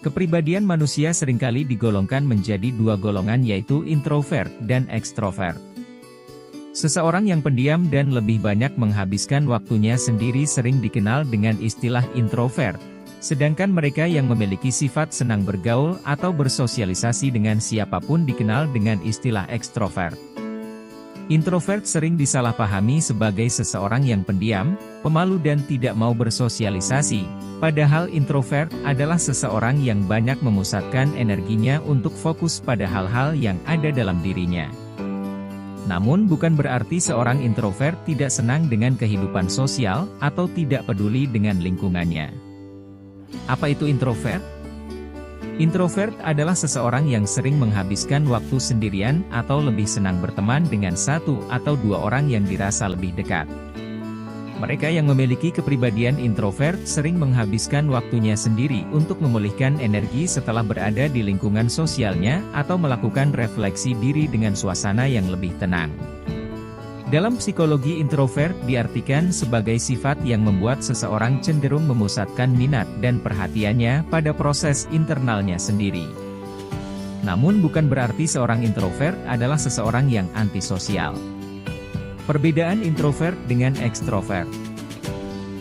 Kepribadian manusia seringkali digolongkan menjadi dua golongan, yaitu introvert dan ekstrovert. Seseorang yang pendiam dan lebih banyak menghabiskan waktunya sendiri sering dikenal dengan istilah introvert, sedangkan mereka yang memiliki sifat senang bergaul atau bersosialisasi dengan siapapun dikenal dengan istilah ekstrovert. Introvert sering disalahpahami sebagai seseorang yang pendiam, pemalu dan tidak mau bersosialisasi, padahal introvert adalah seseorang yang banyak memusatkan energinya untuk fokus pada hal-hal yang ada dalam dirinya. Namun bukan berarti seorang introvert tidak senang dengan kehidupan sosial, atau tidak peduli dengan lingkungannya. Apa itu introvert? Introvert adalah seseorang yang sering menghabiskan waktu sendirian atau lebih senang berteman dengan satu atau dua orang yang dirasa lebih dekat. Mereka yang memiliki kepribadian introvert sering menghabiskan waktunya sendiri untuk memulihkan energi setelah berada di lingkungan sosialnya atau melakukan refleksi diri dengan suasana yang lebih tenang. Dalam psikologi, introvert diartikan sebagai sifat yang membuat seseorang cenderung memusatkan minat dan perhatiannya pada proses internalnya sendiri. Namun bukan berarti seorang introvert adalah seseorang yang antisosial. Perbedaan introvert dengan ekstrovert.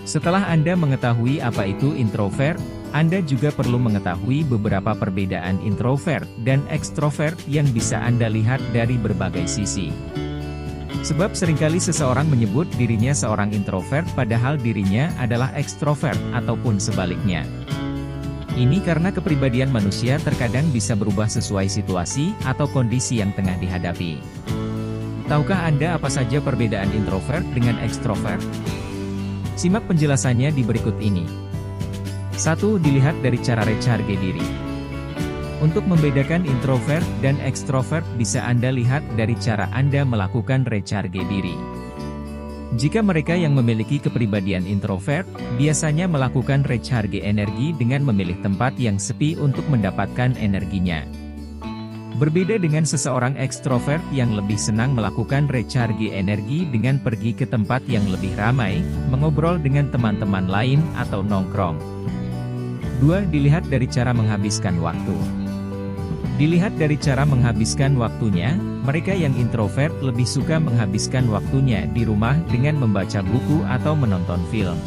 Setelah Anda mengetahui apa itu introvert, Anda juga perlu mengetahui beberapa perbedaan introvert dan ekstrovert yang bisa Anda lihat dari berbagai sisi. Sebab seringkali seseorang menyebut dirinya seorang introvert padahal dirinya adalah ekstrovert ataupun sebaliknya. Ini karena kepribadian manusia terkadang bisa berubah sesuai situasi atau kondisi yang tengah dihadapi. Tahukah Anda apa saja perbedaan introvert dengan ekstrovert? Simak penjelasannya di berikut ini. 1. Dilihat dari cara recharge diri. Untuk membedakan introvert dan ekstrovert bisa Anda lihat dari cara Anda melakukan recharge diri. Jika mereka yang memiliki kepribadian introvert, biasanya melakukan recharge energi dengan memilih tempat yang sepi untuk mendapatkan energinya. Berbeda dengan seseorang ekstrovert yang lebih senang melakukan recharge energi dengan pergi ke tempat yang lebih ramai, mengobrol dengan teman-teman lain, atau nongkrong. 2. Dilihat dari cara menghabiskan waktu. Dilihat dari cara menghabiskan waktunya, mereka yang introvert lebih suka menghabiskan waktunya di rumah dengan membaca buku atau menonton film.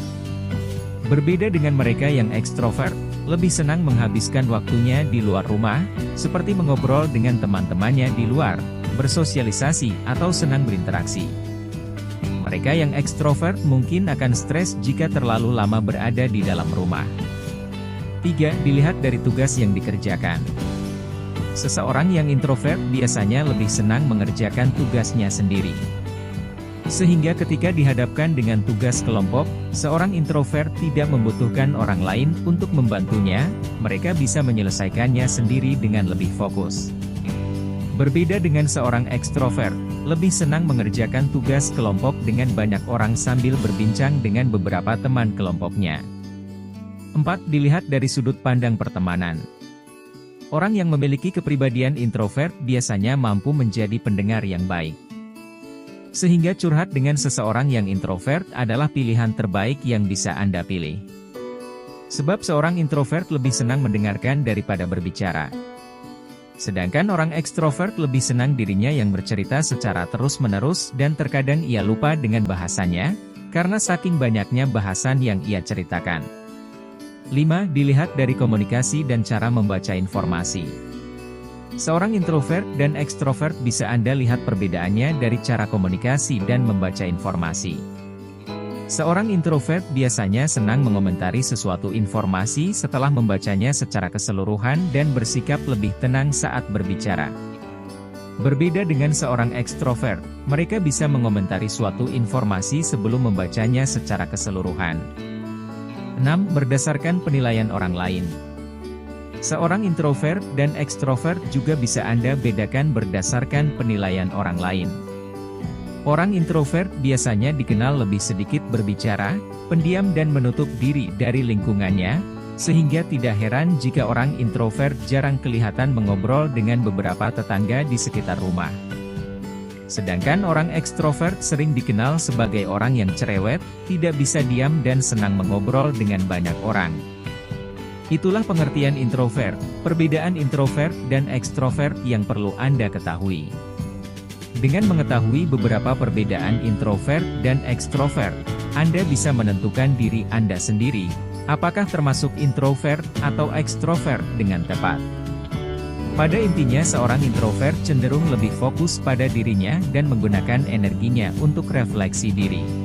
Berbeda dengan mereka yang ekstrovert, lebih senang menghabiskan waktunya di luar rumah, seperti mengobrol dengan teman-temannya di luar, bersosialisasi, atau senang berinteraksi. Mereka yang ekstrovert mungkin akan stres jika terlalu lama berada di dalam rumah. 3. Dilihat dari tugas yang dikerjakan. Seseorang yang introvert biasanya lebih senang mengerjakan tugasnya sendiri. Sehingga ketika dihadapkan dengan tugas kelompok, seorang introvert tidak membutuhkan orang lain untuk membantunya, mereka bisa menyelesaikannya sendiri dengan lebih fokus. Berbeda dengan seorang ekstrovert, lebih senang mengerjakan tugas kelompok dengan banyak orang sambil berbincang dengan beberapa teman kelompoknya. 4. Dilihat dari sudut pandang pertemanan. Orang yang memiliki kepribadian introvert biasanya mampu menjadi pendengar yang baik. Sehingga curhat dengan seseorang yang introvert adalah pilihan terbaik yang bisa Anda pilih. Sebab seorang introvert lebih senang mendengarkan daripada berbicara. Sedangkan orang ekstrovert lebih senang dirinya yang bercerita secara terus-menerus dan terkadang ia lupa dengan bahasanya, karena saking banyaknya bahasan yang ia ceritakan. 5. Dilihat dari komunikasi dan cara membaca informasi. Seorang introvert dan ekstrovert bisa Anda lihat perbedaannya dari cara komunikasi dan membaca informasi. Seorang introvert biasanya senang mengomentari sesuatu informasi setelah membacanya secara keseluruhan dan bersikap lebih tenang saat berbicara. Berbeda dengan seorang ekstrovert, mereka bisa mengomentari suatu informasi sebelum membacanya secara keseluruhan. 6. Berdasarkan penilaian orang lain. Seorang introvert dan ekstrovert juga bisa Anda bedakan berdasarkan penilaian orang lain. Orang introvert biasanya dikenal lebih sedikit berbicara, pendiam dan menutup diri dari lingkungannya, sehingga tidak heran jika orang introvert jarang kelihatan mengobrol dengan beberapa tetangga di sekitar rumah. Sedangkan orang ekstrovert sering dikenal sebagai orang yang cerewet, tidak bisa diam dan senang mengobrol dengan banyak orang. Itulah pengertian introvert, perbedaan introvert dan ekstrovert yang perlu Anda ketahui. Dengan mengetahui beberapa perbedaan introvert dan ekstrovert, Anda bisa menentukan diri Anda sendiri, apakah termasuk introvert atau ekstrovert dengan tepat. Pada intinya seorang introvert cenderung lebih fokus pada dirinya dan menggunakan energinya untuk refleksi diri.